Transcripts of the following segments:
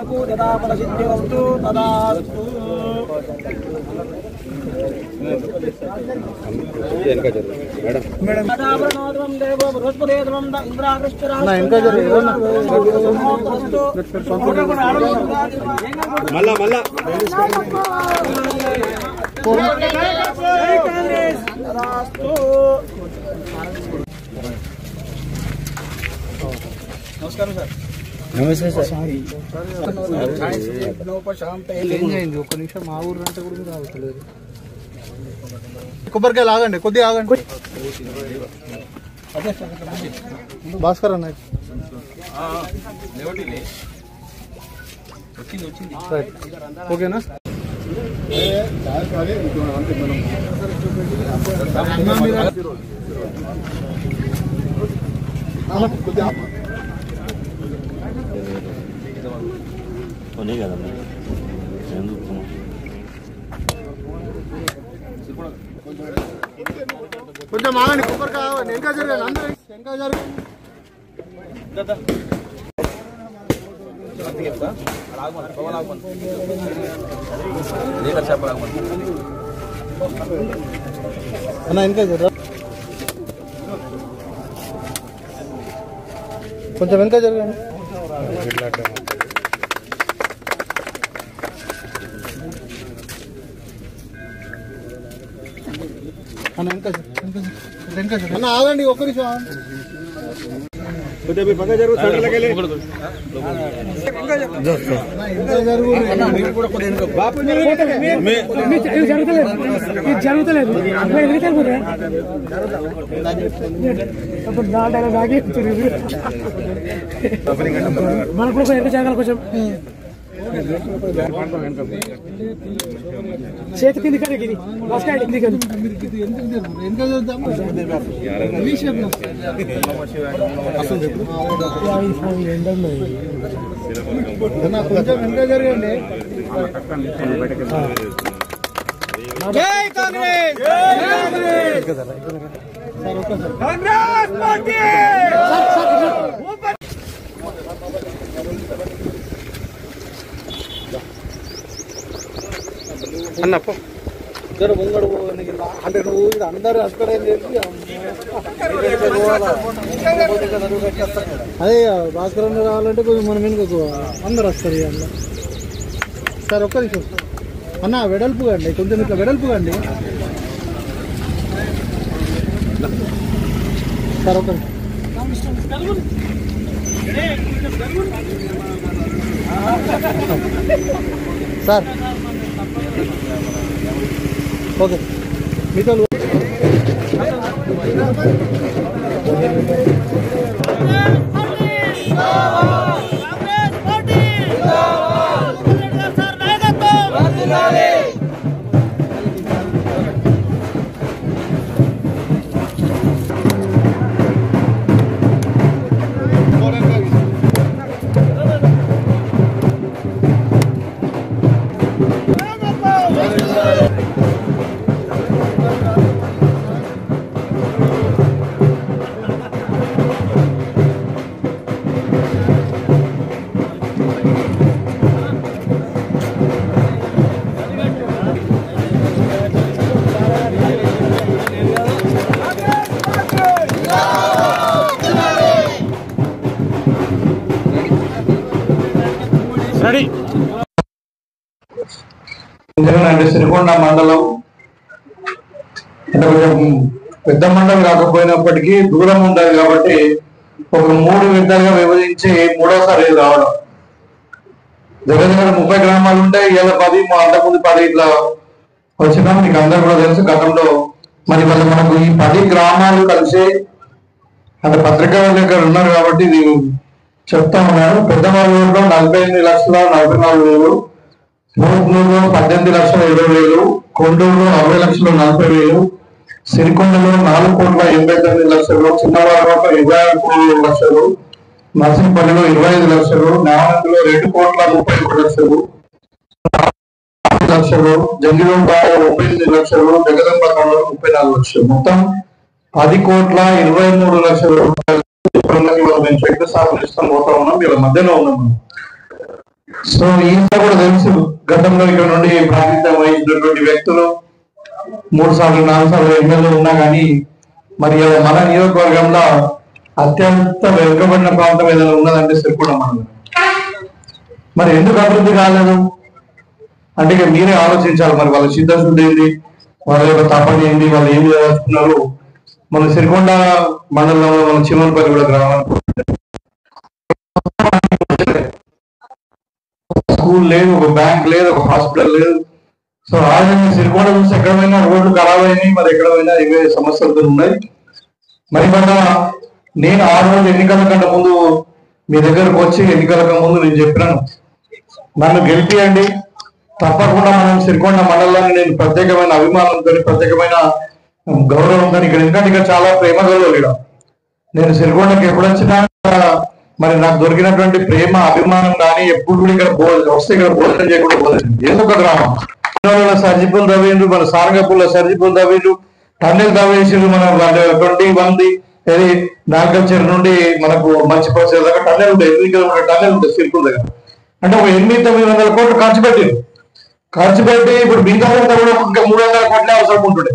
మనకు యథాపల సిద్ధి వస్తు తదాస్తు. నమస్కారం సార్. నమస్తే సార్. ఒక్క నిమిషం మా ఊరు అంటే కూడా రావట్లేదు. కొబ్బరికాయలు ఆగండి, కొద్దిగా ఆగండి. భాస్కర్ అన్న ఓకేనా? కొంచెం ఆగండి, కొబ్బరికాయ ఇంకా జరగాలి, అందరూ ఇంకా జరగాలి. అన్న ఇంకా జర కొంచెం వెనక జరగండి. అన్న వెనక అన్న ఆగండి, ఒక్క నిమిషం ఆగండి. పక్క జరుగు, జరుగుతలేదు మనకు ఎంత జరగాలి కొంచెం చేతి కింది కానీ కింది బస్కాయ కింది కానీ కొంచెం వెనక జరగండి. జై కాంగ్రెస్, కాంగ్రెస్ పార్టీ. అన్నప్ప ఇద్దరు ముంగడు అంటే నువ్వు ఇది అందరు అక్కడ అదే భాస్కర్ రావాలంటే కొంచెం మన వెనుక అందరు వస్తారు అన్న. సార్ ఒక్క నిమిషం అన్న, వెడల్పు కండి, కొంచెం ఇట్లా వెడల్పు కండి సార్. ఒక్క సార్ ఓకే మీతో సిరికొండ మండలం అంటే కొంచెం పెద్ద మండలం కాకపోయినప్పటికీ దూరం ఉంటుంది కాబట్టి ఒక 3 విడతలుగా విభజించి మూడోసారి రావడం. దగ్గర దగ్గర 30 గ్రామాలు ఉంటాయి. ఇలా 10 అంతకుముందు 10 ఇట్లా వచ్చినాం. మీకు అందరూ కూడా తెలుసు గతంలో. మరి మనకు ఈ 10 గ్రామాలు కలిసి అంటే పత్రికా దగ్గర ఉన్నారు కాబట్టి ఇది చెప్తా ఉన్నాను. పెద్దవాళ్ళూరులో 48,44,000, నూరులో 18,20,000, కొండూరులో 60,40,000, సిరికొండలో 4,89,00,000, చిన్నవాడలో 26,00,000, నర్సింపల్లిలో 25,00,000, నామంలో 2,31,00,000, జంగిరంపాడు 38,00,000, జగదంబకంలో 34,00,000, మొత్తం 10,23,00,000 రూపాయలు మేము శక్తి స్థాపన ఇస్తాం పోతా ఉన్నాం. వీళ్ళ మధ్యలో ఉన్నాం. సో ఈయన కూడా తెలుసు గతంలో ఇక్కడ నుండి ప్రాతినిధ్యం వహించినటువంటి వ్యక్తులు 3 సార్లు 4 సార్లు ఎమ్మెల్యే ఉన్నా కానీ మరి మన నియోజకవర్గంలో అత్యంత వెనుకబడిన ప్రాంతం ఏదైనా ఉన్నదంటే సిరికొండ మండలం. మరి ఎందుకు అభివృద్ధి కాలేదు అంటే ఇక మీరే ఆలోచించాలి. మరి వాళ్ళ చిత్తశుద్ధి ఏంటి, వాళ్ళ యొక్క తపన ఏంటి, వాళ్ళు ఏం చేస్తున్నారు. మన సిరికొండ మండలంలో మన చిన్నపల్లి కూడా గ్రామానికి స్కూల్ లేదు, ఒక బ్యాంక్ లేదు, ఒక హాస్పిటల్ లేదు. సో రాజధాని సిరికొండ చూసి ఎక్కడైనా రోడ్లు ఖరాబ్ అయినాయి, మరి ఎక్కడైనా ఇవే సమస్యలతో ఉన్నాయి. మరి నేను ఆ రోజు ఎన్నికల కంటే ముందు మీ దగ్గరకు వచ్చి ఎన్నికలకు ముందు నేను చెప్పినాను, నన్ను గెలిపియండి, తప్పకుండా మనం సిరికొండ మండలాన్ని నేను ప్రత్యేకమైన అభిమానంతో ప్రత్యేకమైన గౌరవంతో ఇక్కడ ఎందుకంటే ఇక్కడ చాలా ప్రేమ గౌరవం. నేను సిరికొండకి ఎప్పుడు వచ్చినా మరి నాకు దొరికినటువంటి ప్రేమ అభిమానం కానీ ఎప్పుడు కూడా ఇక్కడ వస్తే ఇక్కడ భోజనం చేయకుండా భోజనం ఏదో ఒక గ్రామం సర్జిపుల్ తవ్విండ్రు, మన సారంగపూర్లో సర్జిపుల్ తవ్విండ్రు, టన్నెల్ తవ్వేసిండ్రు. మన 21 అది నాగల్చర్ నుండి మనకు మంచి పరిస్థితి దాకా టన్నెల్ ఉంటాయి, 8 కిలోమీటర్ టన్నెల్ ఉంటుంది సిరిపుల్ దగ్గర. అంటే ఒక 800-900 కోట్లు ఖర్చు పెట్టి ఇప్పుడు బీదాలంతా కూడా ఇంకా 300 కోట్లే అవసరం ఉంటుండే.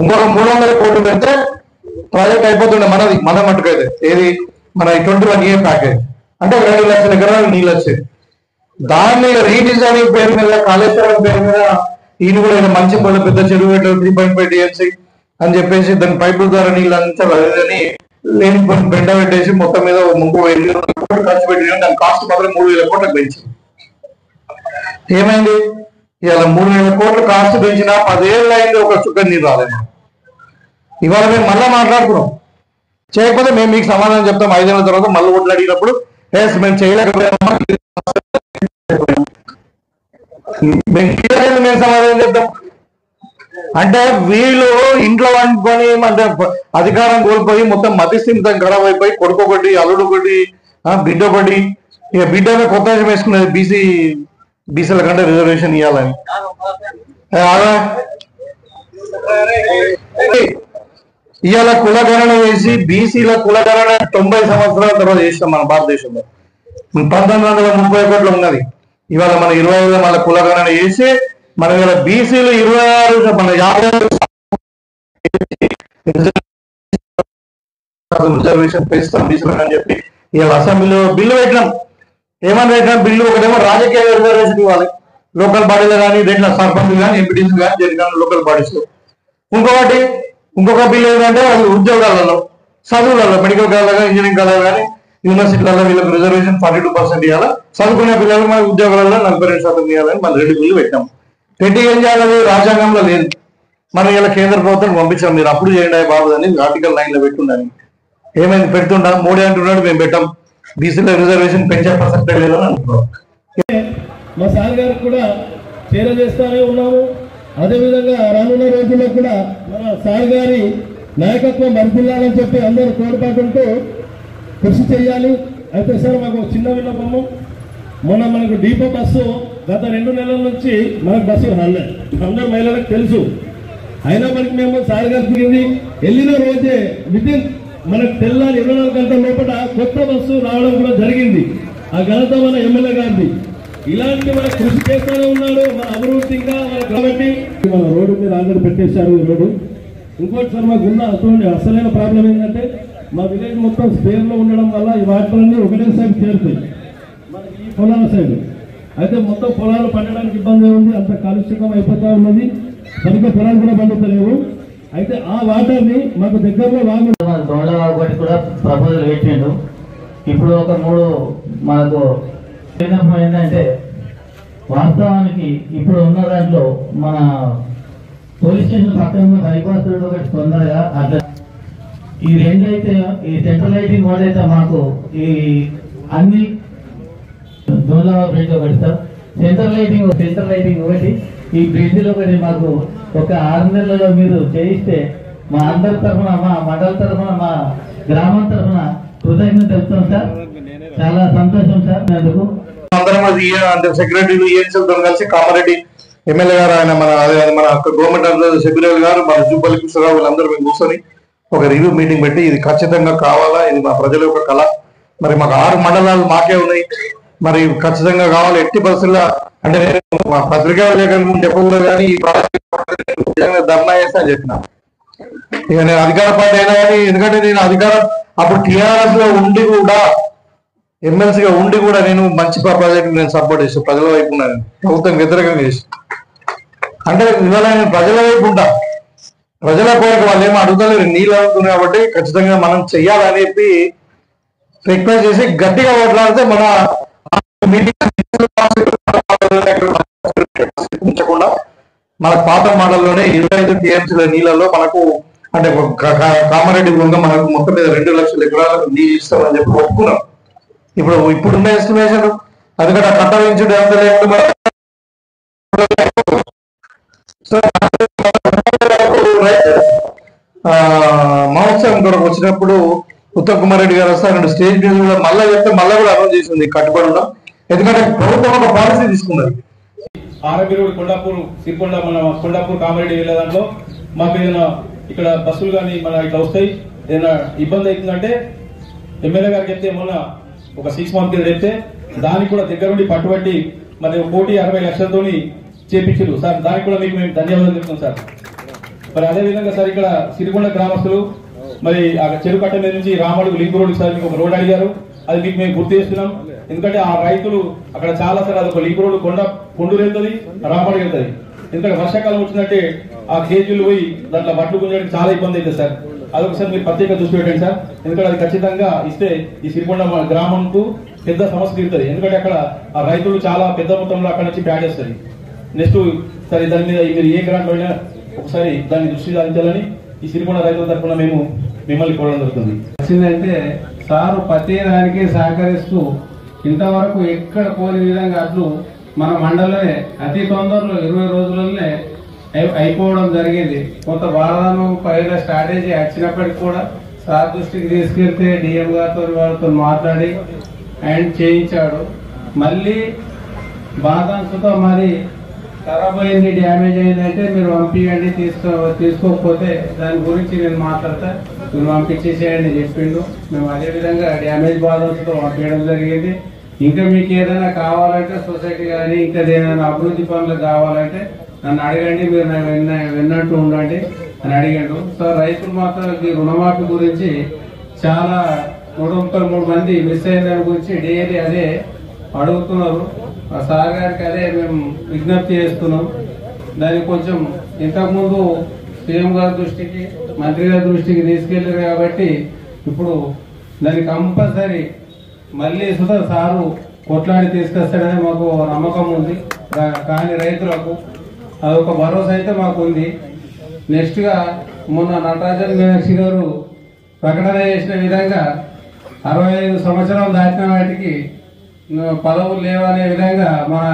ఇంకొక 300 కోట్లు పెడితే ప్రాజెక్ట్ అయిపోతుండే మన మట్టుకైతే. ఏది మన 21A ప్యాకేజ్ అంటే 2 లక్షల ఎకరాలు నీళ్ళు వచ్చేది. దాన్ని రీడిజైనింగ్ పేరు మీద కాళేశ్వరం పేరు మీద ఈయన కూడా మంచి పనులు పెద్ద చెరువు 3.5 TMC అని చెప్పేసి దాని పైపుల ద్వారా నీళ్ళు అంతా అని లేని బెండ పెట్టేసి మొత్తం మీద 30,000 కోట్లు ఖర్చు పెట్టిన దాని కాస్ట్ మాత్రం 3,000 కోట్లకు పెంచింది. ఏమైంది ఇవాళ 3,000 కోట్లు కాస్ట్ పెంచినా 10 ఏళ్ళు అయింది, ఒక చుక్క నీరు రాలేదు. ఇవాళ మేము మళ్ళా మాట్లాడుకున్నాం, చేయకపోతే మేము మీకు సమాధానం చెప్తాం. 5 ఏళ్ళ తర్వాత మళ్ళీ ఓట్లు అడిగినప్పుడు మేము చేయలేకపోయామా, మేము సమాధానం చెప్తాం. అంటే వీళ్ళు ఇంట్లో వండుకొని అంటే అధికారం కోల్పోయి మొత్తం మతిస్థిమితం ఖరాబ్ అయిపోయి కొడుకు ఒకటి, అల్లుడు ఒకటి, బిడ్డ ఒకటి. ఇక బిడ్డ కొత్త వేసుకున్నది బీసీల కంటే రిజర్వేషన్ ఇవ్వాలని. ఇవాళ కులగణన వేసి బీసీల కులగణన 90 సంవత్సరాల తర్వాత చేస్తాం మన భారతదేశంలో. 1931 ఉన్నది, ఇవాళ మన 25 మన కులగణన వేసి మన ఇవాళ బీసీలు 26 మన 50 రిజర్వేషన్ పెంచుతాం బీసీలు అని చెప్పి ఇవాళ అసెంబ్లీలో బిల్లు పెట్టినాం. ఏమని పెట్టినాం బిల్లు? ఒకటేమో రాజకీయ రిజర్వేషన్ ఇవ్వాలి లోకల్ బాడీలో కానీ, రెండులో సర్పంచ్ కానీ, ఎంపీటీసీ కానీ, జరిగిన లోకల్ బాడీస్ లో. ఇంకొక బిల్లు ఏంటంటే ఉద్యోగాలలో, చదువులలో, మెడికల్ కాలేజ్ కానీ, ఇంజనీరింగ్ కాలేజ్ కానీ, యూనివర్సిటీలలో వీళ్ళకి రిజర్వేషన్ 42% ఇవ్వాలి, చదువుకునే పిల్లలు మన ఉద్యోగాలలో 42% ఇవ్వాలని మన 2 బిల్లు పెట్టాం. పెట్టి ఏం చేయాలి? రాజ్యాంగంలో లేదు. మనం ఇలా కేంద్ర ప్రభుత్వం పంపించాం, మీరు అప్పుడు చేయండి బాబు అని ఆర్టికల్ 9 లో పెట్టుండని. ఏమైంది? పెడుతుంటా మోడీ అంటున్నాడు మేము పెట్టాం, బీసీలో రిజర్వేషన్ పెంచే ప్రసక్తే లేదని అంటున్నాం. మా సార్ గారికి కూడా చేర చేస్తానే ఉన్నాము. అదేవిధంగా రానున్న రోజుల్లో కూడా మన సార్ గారి నాయకత్వం వర్ధిల్లాలని చెప్పి అందరూ తోడ్పాటుతో కృషి చేయాలి. అయితే సార్ మాకు చిన్న విన్నపము, మొన్న మనకు డీపో బస్సు గత 2 నెలల నుంచి మనకు బస్సు రాలేదు, అందరు మహిళలకు తెలుసు. అయినప్పటికీ మేము సార్ గారికి వెళ్ళిన రోజే వితిన్ మనకు తెల్లారి 24 గంటల లోపల కొత్త బస్సు రావడం కూడా జరిగింది. ఆ ఘనత మన ఎమ్మెల్యే గారిది. ఇలాంటి మన కృషి చేస్తూనే ఉన్నాడు, మన అభివృద్ధి ఇంకా కాబట్టి మన రోడ్డు మీద ఆల్రెడీ పెట్టేశారు ఈ రోడ్డు. ఇంకోటి సార్ మాకు ఉన్న అసలైన ప్రాబ్లం ఏంటంటే మా విలేజ్ మొత్తం స్పేర్లో ఉండడం వల్ల ఈ వాటర్లన్నీ ఒకటే సైడ్ చేరుతాయి మనకి ఈ పొలాల సైడ్. అయితే మొత్తం పొలాలు పండడానికి ఇబ్బంది ఉంది, అంత కాలుష్యం అయిపోతా ఉన్నది, సరిగ్గా పొలాలు కూడా పండుతలేవు. అయితే ఆ వాటర్ని మాకు దగ్గరలో ఒకటి కూడా ప్రపోజల్ పెట్టిండు. ఇప్పుడు ఒక 3 మనకు ఏంటంటే వాస్తవానికి ఇప్పుడు ఉన్న దాంట్లో మన పోలీస్ స్టేషన్ పక్కన బైపాస్ రోడ్ ఒకటి తొందరగా అట్లా ఈ 2 అయితే ఈ సెంట్రల్ లైటింగ్ కూడా అయితే మాకు ఈ అన్ని దూల బ్రిడ్జ్ ఒకటి సార్, సెంట్రల్ లైటింగ్ ఒకటి, ఈ బ్రిడ్జ్లో ఒకటి మాకు ఒక 6 నెలలలో మీరు చేయిస్తే మా అందరి తరఫున, మా మండల తరఫున, మా గ్రామం తరఫున కృతజ్ఞత చెప్తాం సార్. చాలా సంతోషం సార్. అందుకు అందరం అంటే సెక్రటరీలు ఏఎన్సీలతో కలిసి కామారెడ్డి ఎమ్మెల్యే గారు, ఆయన మన గవర్నమెంట్ సెక్రటరీ గారు, మన జూపల్లి కృష్ణరావు వీళ్ళందరూ మేము కూర్చొని ఒక రివ్యూ మీటింగ్ పెట్టి ఇది ఖచ్చితంగా కావాలా, ఇది మా ప్రజల యొక్క కళ. మరి మాకు 6 మండలాలు మాకే ఉన్నాయి, మరి ఖచ్చితంగా కావాలి. ఎట్టి పరిస్థితుల్లో అంటే నేను మా పత్రికా విలేకరులు చెప్పకూడదు కానీ ఈ ధర్నా చేస్తా చెప్పిన. ఇక నేను అధికార పార్టీ అయినా కానీ, ఎందుకంటే నేను అధికారం అప్పుడు టీఆర్ఎస్ లో ఉండి కూడా, ఎమ్మెల్సీగా ఉండి కూడా నేను మంచి ప్రాజెక్ట్ నేను సపోర్ట్ చేస్తాను. ప్రజల వైపు ఉన్నాను, ప్రభుత్వం వ్యతిరేకంగా చేసి. అంటే ఇవాళ నేను ప్రజల వైపు ఉంటా. ప్రజల కోరిక వాళ్ళు ఏమో అడుగుతలేరు, నీళ్ళు అడుగుతుంది కాబట్టి ఖచ్చితంగా మనం చెయ్యాలని చెప్పి రిక్వెస్ట్ చేసి గట్టిగా మాట్లాడితే మన ఉంచకుండా మన పాత మోడల్లోనే 25 టీఎంసీల నీళ్ళలో మనకు అంటే కామారెడ్డి బృందం మనకు మొత్తం మీద 2 లక్షల ఎకరాలకు నీళ్ళు ఇస్తామని చెప్పి ఒప్పుకున్నాం. ఇప్పుడున్న ఎస్టిమేషన్ అందుకంటే కట్ట వేయించుడు మహోత్సవం కూడా వచ్చినప్పుడు ఉత్తమ్ కుమార్ రెడ్డి గారు వస్తారు, స్టేజ్ మీద కూడా మళ్ళీ చెప్తే మళ్ళీ కూడా అనౌన్స్ చేసింది కట్టుబడి ఉన్నాం. ఎందుకంటే ప్రభుత్వం ఒక పాలసీ తీసుకున్నది. ఆరోగ్య కొండాపూర్ సిరికొండ మన కొండాపూర్ కామారెడ్డి వెళ్ళే దాంట్లో మాకు ఏదైనా ఇక్కడ బస్సులు కానీ మన ఇట్లా వస్తాయి, ఏదైనా ఇబ్బంది అవుతుందంటే ఎమ్మెల్యే గారికి చెప్తే మొన్న ఒక 6 మంత్ కింద చెప్తే దానికి కూడా దగ్గరుండి పట్టుబట్టి మరి 1,60,00,000 చేపించారు సార్. దానికి కూడా మీకు మేము ధన్యవాదాలు చెప్తున్నాం సార్. మరి అదేవిధంగా సార్ ఇక్కడ సిరికొండ గ్రామస్తులు మరి ఆ చెరువు కట్ట మీద నుంచి రామడుగు లింక్ రోడ్ సార్ మీకు ఒక రోడ్ అడిగారు, అది మీకు మేము గుర్తు చేస్తున్నాం. ఎందుకంటే ఆ రైతులు అక్కడ చాలా సార్ అది ఒక లింక్ రోడ్ కొండూరు వెళ్తుంది, రామడుగు వెళ్తుంది. ఎందుకంటే వర్షాకాలం వచ్చిందంటే ఆ కేజీలు పోయి దాంట్లో బట్టలు గుంజడానికి చాలా ఇబ్బంది అవుతుంది సార్. అదొకసారి మీరు ప్రత్యేక దృష్టి పెట్టండి సార్. ఎందుకంటే అది ఖచ్చితంగా ఇస్తే ఈ సిరికొండ గ్రామంకు పెద్ద సమస్య తీరుతుంది. ఎందుకంటే అక్కడ ఆ రైతులు చాలా పెద్ద మొత్తంలో అక్కడ నుంచి ప్యాడ్ చేస్తుంది. నెక్స్ట్ సరే దాని మీద మీరు ఏ గ్రాంట్ అయినా ఒకసారి దాన్ని దృష్టి సారించాలని ఈ సిరికొండ రైతుల తరఫున మేము మిమ్మల్ని కోరడం జరుగుతుంది. వచ్చిందంటే సారు ప్రతి దానికి సహకరిస్తూ ఇంతవరకు ఎక్కడ పోని విధంగా అట్లు మన మండలమే అతి తొందరలో 20 రోజులనే అయిపోవడం జరిగింది. కొంత బాధను పైన స్ట్రాటజీ వచ్చినప్పటికీ కూడా సార్ దృష్టికి తీసుకెళ్తే డిఎం గారితో వాళ్ళతో మాట్లాడి అండ్ చేయించాడు. మళ్ళీ బాధాంశతో మరి ఖరాబ్ అయింది, డ్యామేజ్ అయిందంటే మీరు పంపించండి, తీసుకోకపోతే దాని గురించి నేను మాట్లాడతా, మీరు పంపించేసేయండి చెప్పిండు. మేము అదేవిధంగా డ్యామేజ్ బాధలతో పంపించడం జరిగింది. ఇంకా మీకు ఏదైనా కావాలంటే సొసైటీ కానీ ఇంకా ఏదైనా అభివృద్ధి పనులు కావాలంటే నన్ను అడగండి, మీరు విన్నట్టు ఉండండి అని అడిగాడు. సో రైతులు మాత్రం ఈ రుణమాఫీ గురించి చాలా 133 మంది మిస్ అయిన దాని గురించి డైలీ అదే అడుగుతున్నారు. ఆ సార్ గారికి అదే మేము విజ్ఞప్తి చేస్తున్నాం. దానికి కొంచెం ఇంతకుముందు సీఎం గారి దృష్టికి, మంత్రి గారి దృష్టికి తీసుకెళ్లారు కాబట్టి ఇప్పుడు దానికి కంపల్సరీ మళ్ళీ సుధా సారు కొట్లాడి తీసుకొస్తాడని మాకు నమ్మకం ఉంది. కానీ రైతులకు అదొక భరోసా అయితే మాకు ఉంది. నెక్స్ట్ గా మొన్న నటరాజన్ మీనాక్షి గారు ప్రకటన చేసిన విధంగా 65 సంవత్సరాలు దాటిన వాటికి పదవులు లేవనే విధంగా మన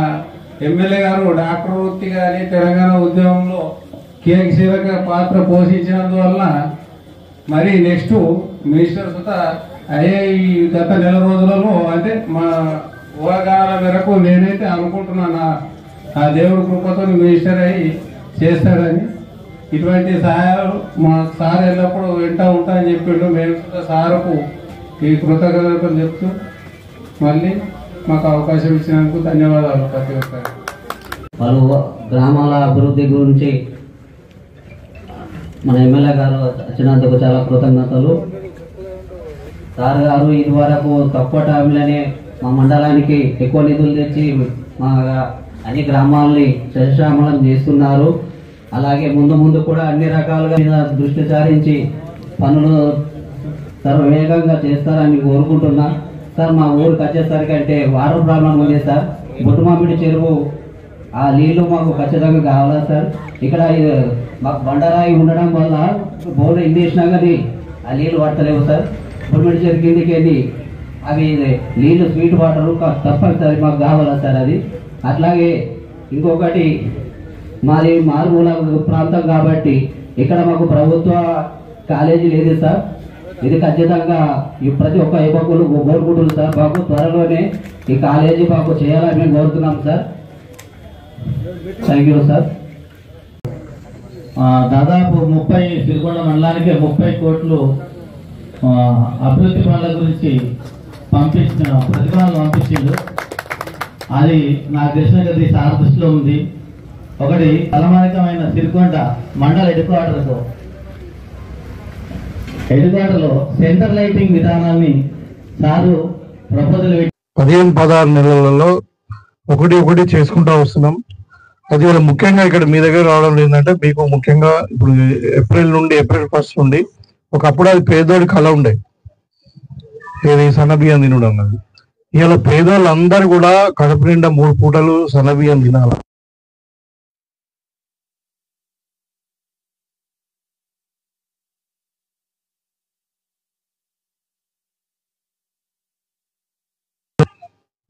ఎమ్మెల్యే గారు డాక్టర్ వృత్తి కానీ తెలంగాణ ఉద్యమంలో కీలక పాత్ర పోషించినందువల్ల మరి నెక్స్ట్ మినిస్టర్ సుత అయ్యే ఈ గత నెల రోజులలో అంటే మా ఊహాగానాల మేరకు నేనైతే అనుకుంటున్నాను ఆ దేవుడి కృపతో మినిస్టర్ అయ్యి చేస్తాడని. ఇటువంటి సహాయాలు మా సార్ ఎల్లప్పుడూ వింటా ఉంటా అని చెప్పిండు. మేము సార్కు ఈ కృతజ్ఞతలు చెప్తూ మళ్ళీ మాకు అవకాశం ఇచ్చినందుకు ధన్యవాదాలు. ప్రతి ఒక్కరు పలు గ్రామాల అభివృద్ధి గురించి మన ఎమ్మెల్యే గారు వచ్చినందుకు చాలా కృతజ్ఞతలు. సార్ గారు ఇదివరకు తక్కువ టైంలోనే మా మండలానికి ఎక్కువ నిధులు తెచ్చి మా అన్ని గ్రామాలని శశామలం చేస్తున్నారు. అలాగే ముందు ముందు కూడా అన్ని రకాలుగా దృష్టి సారించి పనులు వేగంగా చేస్తారని కోరుకుంటున్నా. సార్ మా ఊరికి వచ్చేసరికి అంటే వాటర్ ప్రాబ్లం ఉంది సార్. బొట్టుమామిడి చెరువు ఆ నీళ్లు మాకు ఖచ్చితంగా కావాలా సార్. ఇక్కడ మాకు బండరాయి ఉండడం వల్ల బోర్డు ఎన్ని వేసినా కానీ ఆ నీళ్లు పడతలేవు సార్. బొట్టుమామిడి చెరువు కిందకి వెళ్ళి అవి నీళ్లు స్వీట్ వాటర్ తప్పనిసరి మాకు కావాలా సార్ అది. అట్లాగే ఇంకొకటి మాది మారుమూల ప్రాంతం కాబట్టి ఇక్కడ మాకు ప్రభుత్వ కాలేజీ లేదు సార్. ఇది ఖచ్చితంగా ప్రతి ఒక్క యువకులు కోరుకుంటున్నారు సార్. మాకు త్వరలోనే ఈ కాలేజీ మాకు చేయాలని మేము కోరుతున్నాం సార్. Thank you sir. దాదాపు 30 సిరికొండ మండలానికి 30 కోట్లు అభివృద్ధి పనుల గురించి ప్రతిపాదనలు పంపించిండు. అది నాకు తెలిసిన కొద్ది సార్ దృష్టిలో ఉంది. ఒకటి తలమానికమైన సిరికొండ మండల హెడ్ క్వార్టర్లో సెంటర్ లైటింగ్ విధానాన్ని సారు ప్రపోజల్ 15-16 నెలలలో ఒకటి చేసుకుంటూ వస్తున్నాం. అది వల్ల ముఖ్యంగా ఇక్కడ మీ దగ్గర రావడం ఏంటంటే మీకు ముఖ్యంగా ఇప్పుడు ఏప్రిల్ 1 నుండి ఒకప్పుడు అది పేదోడి కళ ఉండే, ఏది సన్నబియ్యం తినడం అన్నది. ఇవాళ పేదోళ్ళందరూ కూడా కడుపు నిండా 3 పూటలు సన్నబియ్యం తినాలి.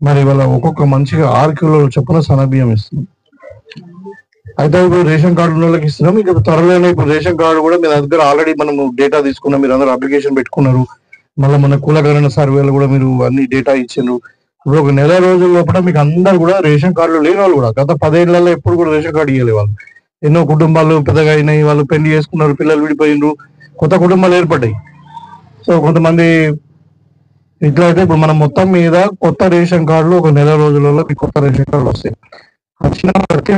మరి ఇవాళ ఒక్కొక్క మనిషిగా 6 కిలోల చొప్పున సన్నబియ్యం ఇస్తుంది. అయితే ఇప్పుడు రేషన్ కార్డు ఉన్న వాళ్ళకి ఇస్తున్నాం. ఇక త్వరలోనే ఇప్పుడు రేషన్ కార్డు కూడా మీ దగ్గర ఆల్రెడీ మనం డేటా తీసుకున్నాం, మీరు అందరూ అప్లికేషన్ పెట్టుకున్నారు. మళ్ళీ మన కులగణన సర్వేలు కూడా మీరు అన్ని డేటా ఇచ్చిండ్రు. ఇప్పుడు ఒక నెల రోజుల లోపల మీకు అందరు కూడా రేషన్ కార్డులు లేని వాళ్ళు కూడా గత 10 ఏళ్లలో ఎప్పుడు కూడా రేషన్ కార్డు ఇవ్వలేదు. వాళ్ళు ఎన్నో కుటుంబాలు పెద్దగా అయినాయి, వాళ్ళు పెళ్లి చేసుకున్నారు, పిల్లలు విడిపోయినరు, కొత్త కుటుంబాలు ఏర్పడ్డాయి. సో కొంతమంది ఇట్లా అయితే ఇప్పుడు మనం మొత్తం మీద కొత్త రేషన్ కార్డులు ఒక నెల రోజులలో మీకు కొత్త రేషన్ కార్డులు వస్తాయి. వచ్చిన ప్రతి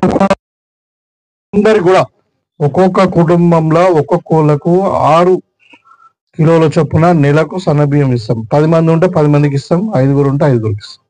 అందరికి కూడా ఒక్కొక్క కుటుంబంలో ఒక్కొక్కళ్ళకు 6 కిలోల చొప్పున నెలకు సన్నబియ్యం ఇస్తాం. 10 మంది ఉంటే 10 మందికి ఇస్తాం, 5గురు ఉంటే 5గురికి ఇస్తాం.